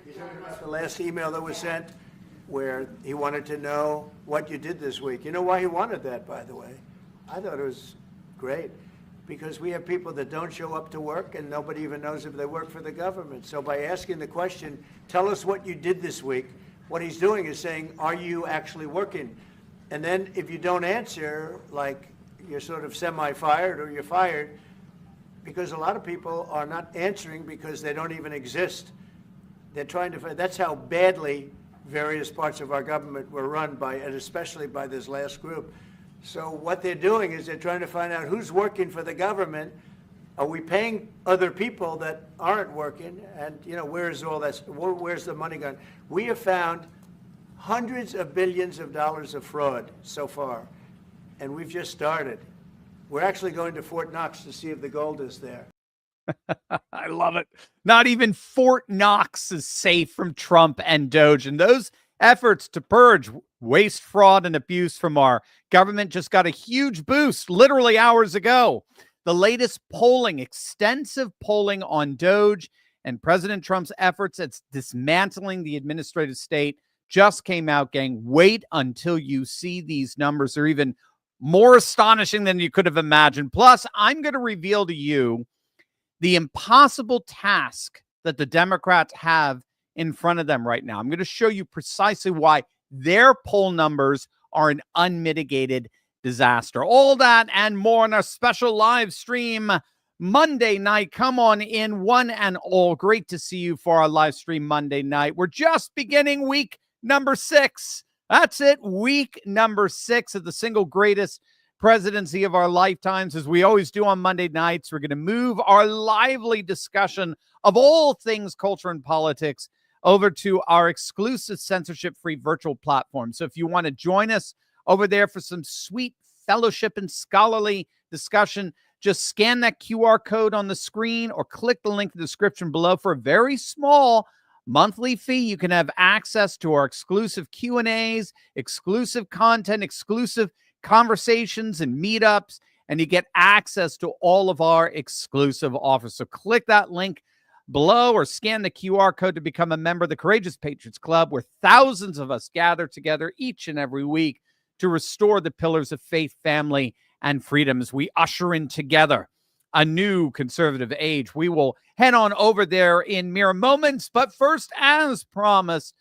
You talking about the last email that was sent where he wanted to know what you did this week? You know why he wanted that, by the way? I thought it was great. Because we have people that don't show up to work and nobody even knows if they work for the government. So by asking the question, tell us what you did this week, what he's doing is saying, are you actually working? And then if you don't answer, like you're sort of semi-fired or you're fired, because a lot of people are not answering because they don't even exist. They're trying to find, that's how badly various parts of our government were run by, and especially by this last group. So what they're doing is they're trying to find out who's working for the government. Are we paying other people that aren't working? And, you know, where's all that? Where's the money gone? We have found hundreds of billions of dollars of fraud so far, and we've just started. We're actually going to Fort Knox to see if the gold is there. I love it. Not even Fort Knox is safe from Trump and DOGE. And those efforts to purge waste, fraud, and abuse from our government just got a huge boost literally hours ago. The latest polling, extensive polling on DOGE and President Trump's efforts at dismantling the administrative state just came out, gang. Wait until you see these numbers. They're even more astonishing than you could have imagined. Plus, I'm going to reveal to you the impossible task that the Democrats have in front of them right now. I'm going to show you precisely why their poll numbers are an unmitigated disaster. All that and more on our special live stream Monday night. Come on in, one and all. Great to see you for our live stream Monday night. We're just beginning week number 6. That's it, week number 6 of the single greatest presidency of our lifetimes. As we always do on Monday nights, we're going to move our lively discussion of all things culture and politics over to our exclusive censorship-free virtual platform. So if you want to join us over there for some sweet fellowship and scholarly discussion, just scan that QR code on the screen or click the link in the description below. For a very small monthly fee, you can have access to our exclusive Q&As, exclusive content, exclusive conversations and meetups, and you get access to all of our exclusive offers. So click that link below or scan the QR code to become a member of the Courageous Patriots Club, where thousands of us gather together each and every week to restore the pillars of faith, family, and freedom as we usher in together a new conservative age. We will head on over there in mere moments, but first, as promised,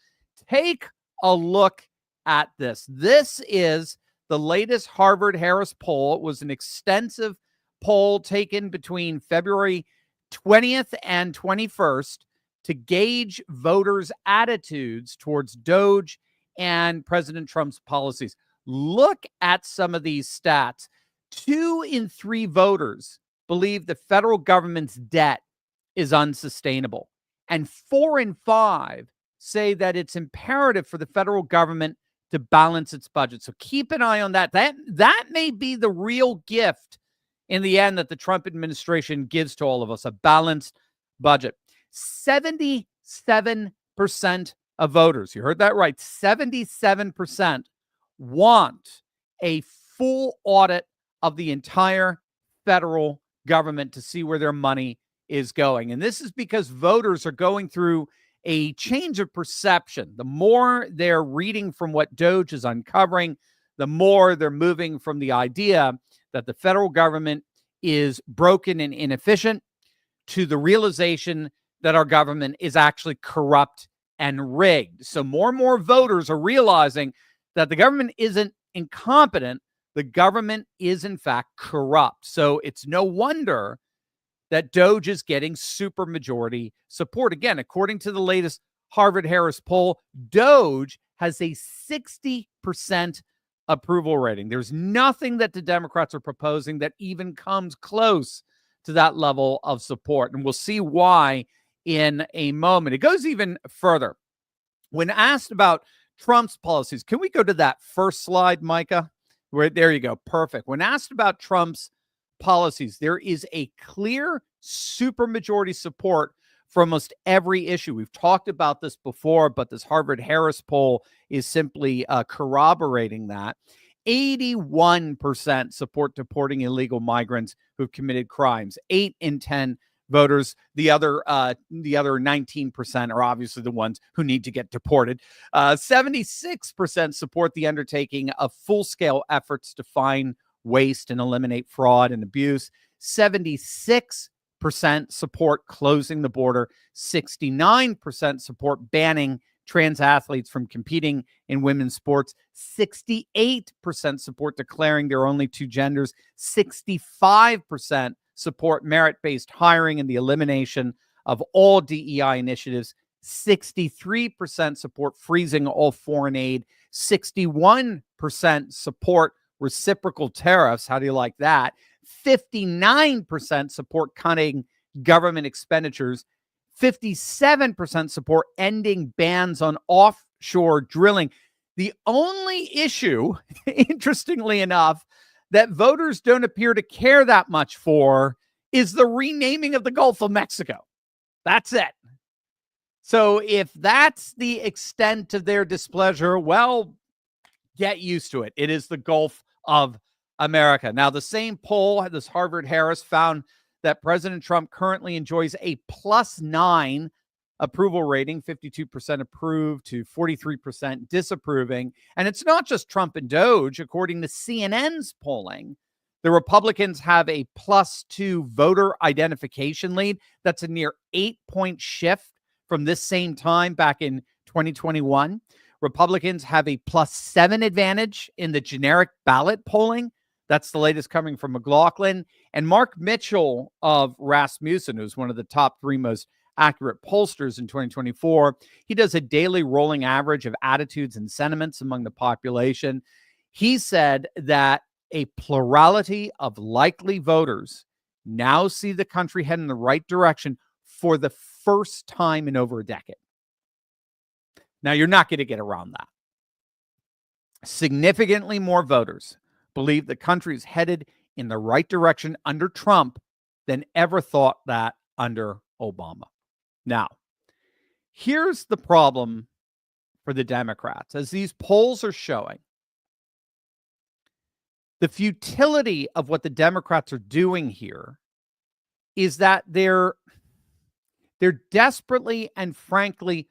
take a look at this. This is the latest Harvard-Harris poll. It was an extensive poll taken between February 20th and 21st to gauge voters' attitudes towards DOGE and President Trump's policies. Look at some of these stats. 2 in 3 voters believe the federal government's debt is unsustainable, and 4 in 5 say that it's imperative for the federal government to balance its budget. So keep an eye on that. That may be the real gift in the end that the Trump administration gives to all of us, a balanced budget. 77% of voters, you heard that right, 77% want a full audit of the entire federal government to see where their money is going. And this is because voters are going through a change of perception. The more they're reading from what DOGE is uncovering, the more they're moving from the idea that the federal government is broken and inefficient to the realization that our government is actually corrupt and rigged. So more and more voters are realizing that the government isn't incompetent. The government is, in fact, corrupt. So it's no wonder that DOGE is getting supermajority support. Again, according to the latest Harvard-Harris poll, DOGE has a 60% approval rating. There's nothing that the Democrats are proposing that even comes close to that level of support. And we'll see why in a moment. It goes even further. When asked about Trump's policies, can we go to that first slide, Micah? There you go. Perfect. When asked about Trump's policies, there is a clear supermajority support for almost every issue. We've talked about this before, but this Harvard-Harris poll is simply corroborating that. 81% support deporting illegal migrants who've committed crimes. 8 in 10 voters. The other 19% are obviously the ones who need to get deported. 76% support the undertaking of full-scale efforts to find waste and eliminate fraud and abuse. 76% support closing the border. 69% support banning trans athletes from competing in women's sports. 68% support declaring there are only two genders. 65% support merit-based hiring and the elimination of all DEI initiatives. 63% support freezing all foreign aid. 61% support reciprocal tariffs. How do you like that? 59% support cutting government expenditures. 57% support ending bans on offshore drilling. The only issue, interestingly enough, that voters don't appear to care that much for is the renaming of the Gulf of Mexico. That's it. So if that's the extent of their displeasure, well, get used to it. It is the Gulf of America. Now, the same poll, this Harvard-Harris, found that President Trump currently enjoys a +9 approval rating, 52% approved to 43% disapproving. And it's not just Trump and DOGE. According to CNN's polling, the Republicans have a +2 voter identification lead. That's a near 8-point shift from this same time back in 2021. Republicans have a +7 advantage in the generic ballot polling. That's the latest coming from McLaughlin. And Mark Mitchell of Rasmussen, who's one of the top 3 most accurate pollsters in 2024, he does a daily rolling average of attitudes and sentiments among the population. He said that a plurality of likely voters now see the country head in the right direction for the first time in over a decade. Now, you're not going to get around that. Significantly more voters believe the country is headed in the right direction under Trump than ever thought that under Obama. Now, here's the problem for the Democrats. As these polls are showing, the futility of what the Democrats are doing here is that they're desperately and frankly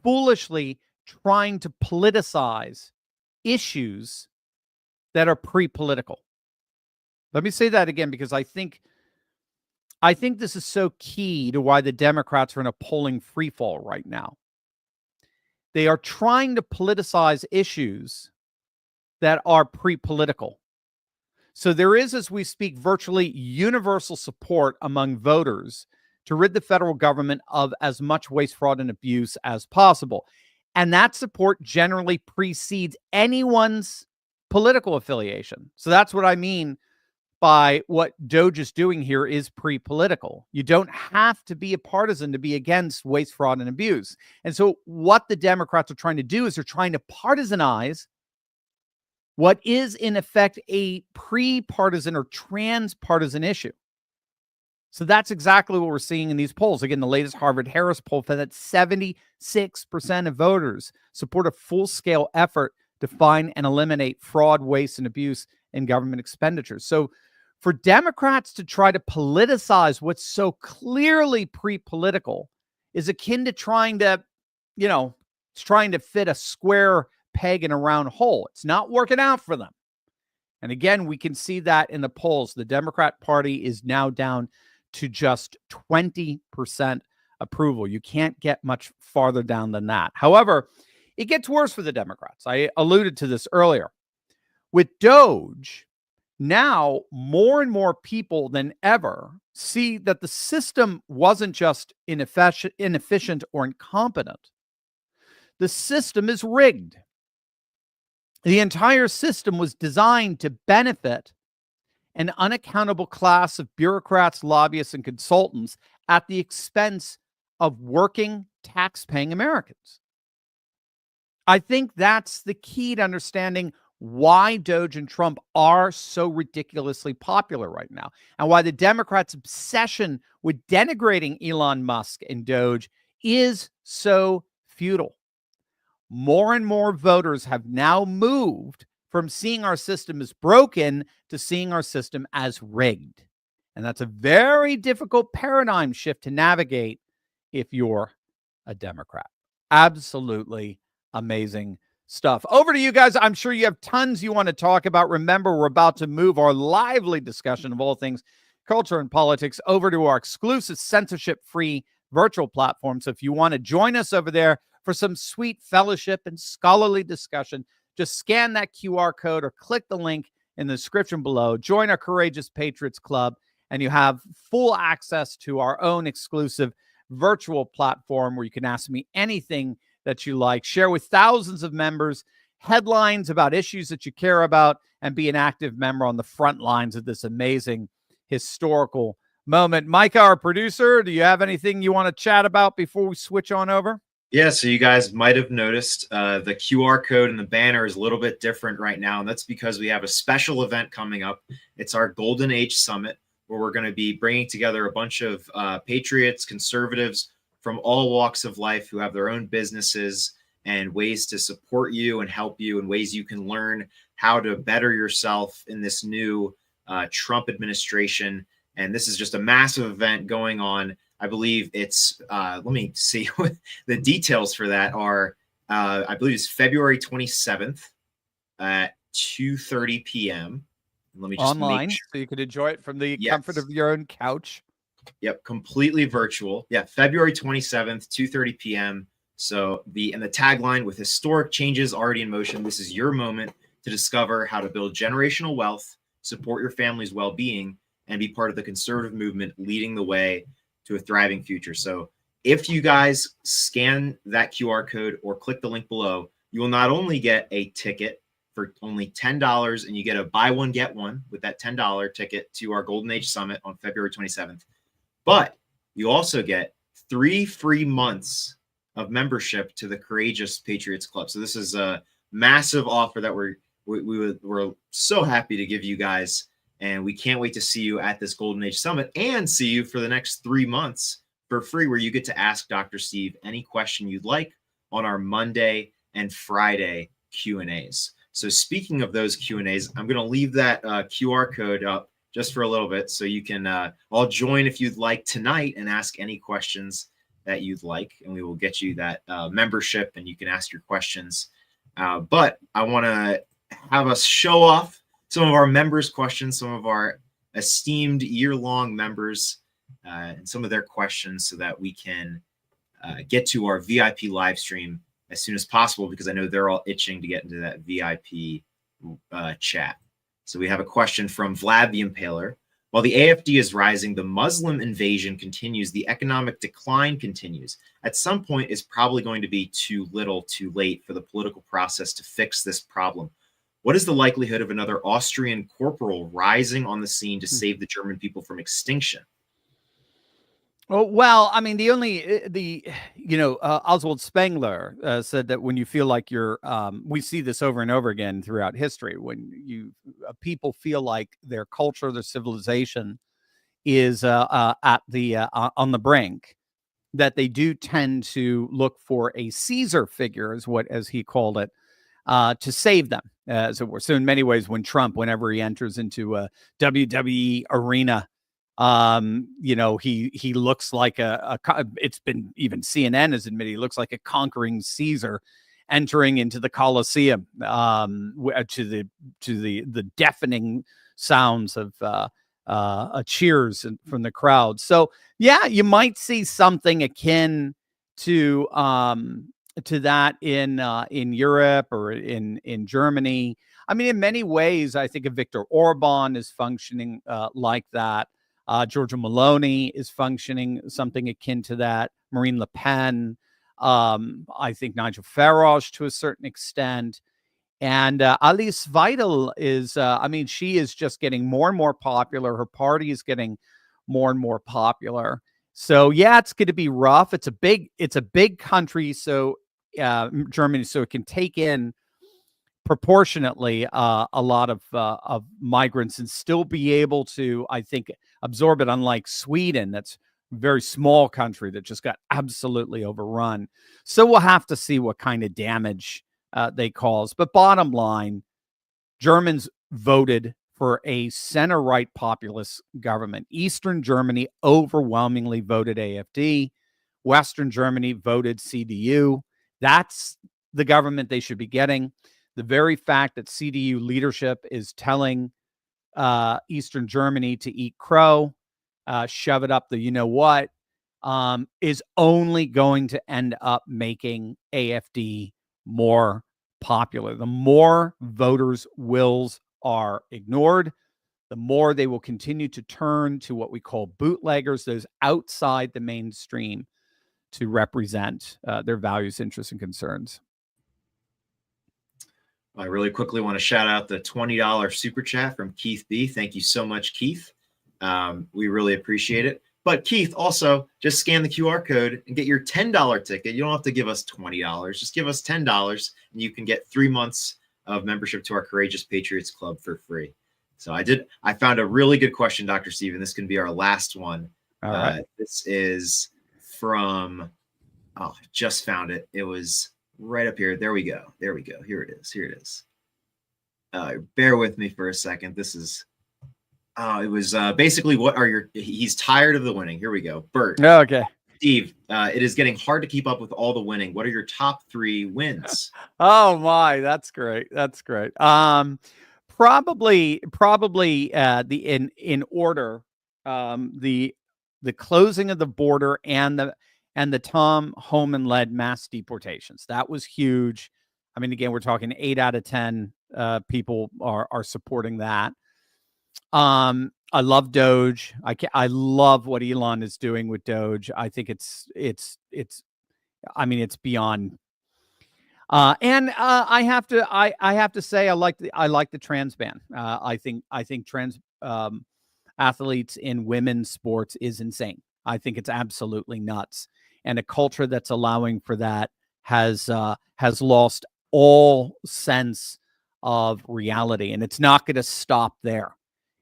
foolishly trying to politicize issues that are pre-political. Let me say that again, because I think this is so key to why the Democrats are in a polling freefall right now. They are trying to politicize issues that are pre-political. So there is, as we speak, virtually universal support among voters to rid the federal government of as much waste, fraud, and abuse as possible. And that support generally precedes anyone's political affiliation. So that's what I mean by what DOGE is doing here is pre-political. You don't have to be a partisan to be against waste, fraud, and abuse. And so what the Democrats are trying to do is they're trying to partisanize what is in effect a pre-partisan or trans-partisan issue. So that's exactly what we're seeing in these polls. Again, the latest Harvard-Harris poll found that 76% of voters support a full-scale effort to find and eliminate fraud, waste, and abuse in government expenditures. So for Democrats to try to politicize what's so clearly pre-political is akin to trying to, fit a square peg in a round hole. It's not working out for them. And again, we can see that in the polls. The Democrat Party is now down to just 20% approval. You can't get much farther down than that. However, it gets worse for the Democrats. I alluded to this earlier. With DOGE, now more and more people than ever see that the system wasn't just inefficient or incompetent. The system is rigged. The entire system was designed to benefit an unaccountable class of bureaucrats, lobbyists, and consultants at the expense of working, tax-paying Americans. I think that's the key to understanding why DOGE and Trump are so ridiculously popular right now, and why the Democrats' obsession with denigrating Elon Musk and DOGE is so futile. More and more voters have now moved from seeing our system as broken to seeing our system as rigged. And that's a very difficult paradigm shift to navigate if you're a Democrat. Absolutely amazing stuff. Over to you guys. I'm sure you have tons you want to talk about. Remember, we're about to move our lively discussion of all things culture and politics over to our exclusive censorship-free virtual platform. So if you want to join us over there for some sweet fellowship and scholarly discussion, just scan that QR code or click the link in the description below. Join our Courageous Patriots Club, and you have full access to our own exclusive virtual platform where you can ask me anything that you like, share with thousands of members headlines about issues that you care about, and be an active member on the front lines of this amazing historical moment. Micah, our producer, do you have anything you want to chat about before we switch on over? Yeah, so you guys might have noticed the QR code and the banner is a little bit different right now, and that's because we have a special event coming up. It's our Golden Age Summit, where we're going to be bringing together a bunch of patriots, conservatives from all walks of life who have their own businesses and ways to support you and help you, and ways you can learn how to better yourself in this new Trump administration. And this is just a massive event going on. I believe it's, let me see what the details for that are. I believe it's February 27th at 2:30 p.m. Let me just online, make sure. so you could enjoy it from the comfort of your own couch. Yep, completely virtual. Yeah, February 27th, 2:30 p.m. So the tagline, with historic changes already in motion, this is your moment to discover how to build generational wealth, support your family's well-being, and be part of the conservative movement leading the way to a thriving future. So if you guys scan that QR code or click the link below, you will not only get a ticket for only $10, and you get a buy one, get one with that $10 ticket to our Golden Age Summit on February 27th, but you also get 3 free months of membership to the Courageous Patriots Club. So this is a massive offer that we're so happy to give you guys. And we can't wait to see you at this Golden Age Summit and see you for the next 3 months for free, where you get to ask Dr. Steve any question you'd like on our Monday and Friday Q&As. So speaking of those Q&As, I'm going to leave that QR code up just for a little bit, so you can all join if you'd like tonight and ask any questions that you'd like, and we will get you that membership and you can ask your questions. But I want to have us show off some of our members' questions, some of our esteemed year-long members, and some of their questions, so that we can get to our VIP live stream as soon as possible, because I know they're all itching to get into that VIP chat. So we have a question from Vlad the Impaler. While the AFD is rising, the Muslim invasion continues, the economic decline continues. At some point, it's probably going to be too little, too late for the political process to fix this problem. What is the likelihood of another Austrian corporal rising on the scene to save the German people from extinction? Oh, well, I mean, Oswald Spengler said that when you feel like you're, we see this over and over again throughout history, when people feel like their culture, their civilization is on the brink, that they do tend to look for a Caesar figure, as he called it, to save them, as it were. So in many ways, whenever he enters into a WWE arena, he looks like it's been, even CNN has admitted, he looks like a conquering Caesar entering into the Colosseum, to the deafening sounds of cheers from the crowd. So yeah, you might see something akin to that in Europe or in Germany. I mean, in many ways, I think of Viktor Orban is functioning like that. Giorgia Meloni is functioning something akin to that. Marine Le Pen, I think Nigel Farage to a certain extent. And Alice Weidel is, she is just getting more and more popular. Her party is getting more and more popular. So yeah, it's going to be rough. It's a big country. So Germany, so it can take in proportionately a lot of migrants and still be able to, I think, absorb it, unlike Sweden, that's a very small country that just got absolutely overrun. So we'll have to see what kind of damage they cause. But bottom line, Germans voted for a center-right populist government. Eastern Germany overwhelmingly voted AfD. Western Germany voted CDU. That's the government they should be getting. The very fact that CDU leadership is telling Eastern Germany to eat crow, shove it up the you-know-what, is only going to end up making AfD more popular. The more voters' wills are ignored, the more they will continue to turn to what we call bootleggers, those outside the mainstream, to represent their values, interests, and concerns. I really quickly want to shout out the $20 super chat from Keith B. Thank you so much, Keith. We really appreciate it. But Keith, also just scan the QR code and get your $10 ticket. You don't have to give us $20. Just give us $10 and you can get 3 months of membership to our Courageous Patriots Club for free. So I found a really good question, Dr. Steven. This can be our last one. All right. This is from, I just found it. It was right up here. There we go. There we go. Here it is. Here it is. Bear with me for a second. This is, it was basically, he's tired of the winning. Here we go. Bert. Okay. Steve, it is getting hard to keep up with all the winning. What are your top 3 wins? Oh my, that's great. That's great. Probably in order, the closing of the border and the Tom Homan led mass deportations. That was huge. I mean, again, we're talking 8 out of 10 people are supporting that. I love DOGE. I love what Elon is doing with DOGE. I think it's beyond. And I have to say I like the trans ban. I think trans athletes in women's sports is insane. I think it's absolutely nuts. And a culture that's allowing for that has lost all sense of reality. And it's not going to stop there.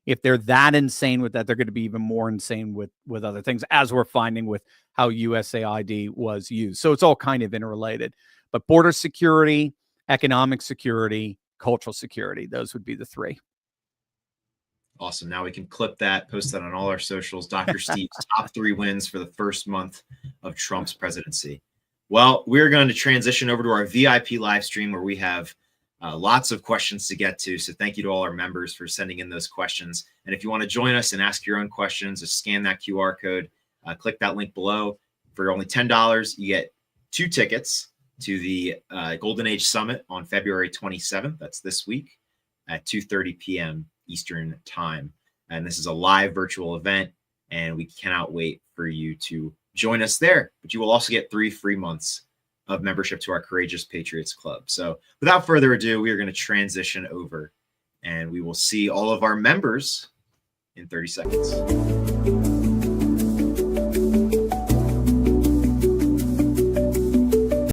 If they're that insane with that, they're going to be even more insane with other things, as we're finding with how USAID was used. So it's all kind of interrelated. But border security, economic security, cultural security, those would be the 3. Awesome. Now we can clip that, post that on all our socials. Dr. Steve's top 3 wins for the first month of Trump's presidency. Well, we're going to transition over to our VIP live stream where we have lots of questions to get to. So thank you to all our members for sending in those questions. And if you want to join us and ask your own questions, just scan that QR code, click that link below. For only $10, you get 2 tickets to the Golden Age Summit on February 27th. That's this week at 2:30 p.m. Eastern Time. And this is a live virtual event, and we cannot wait for you to join us there. But you will also get 3 free months of membership to our Courageous Patriots Club. So without further ado, we are going to transition over, and we will see all of our members in 30 seconds.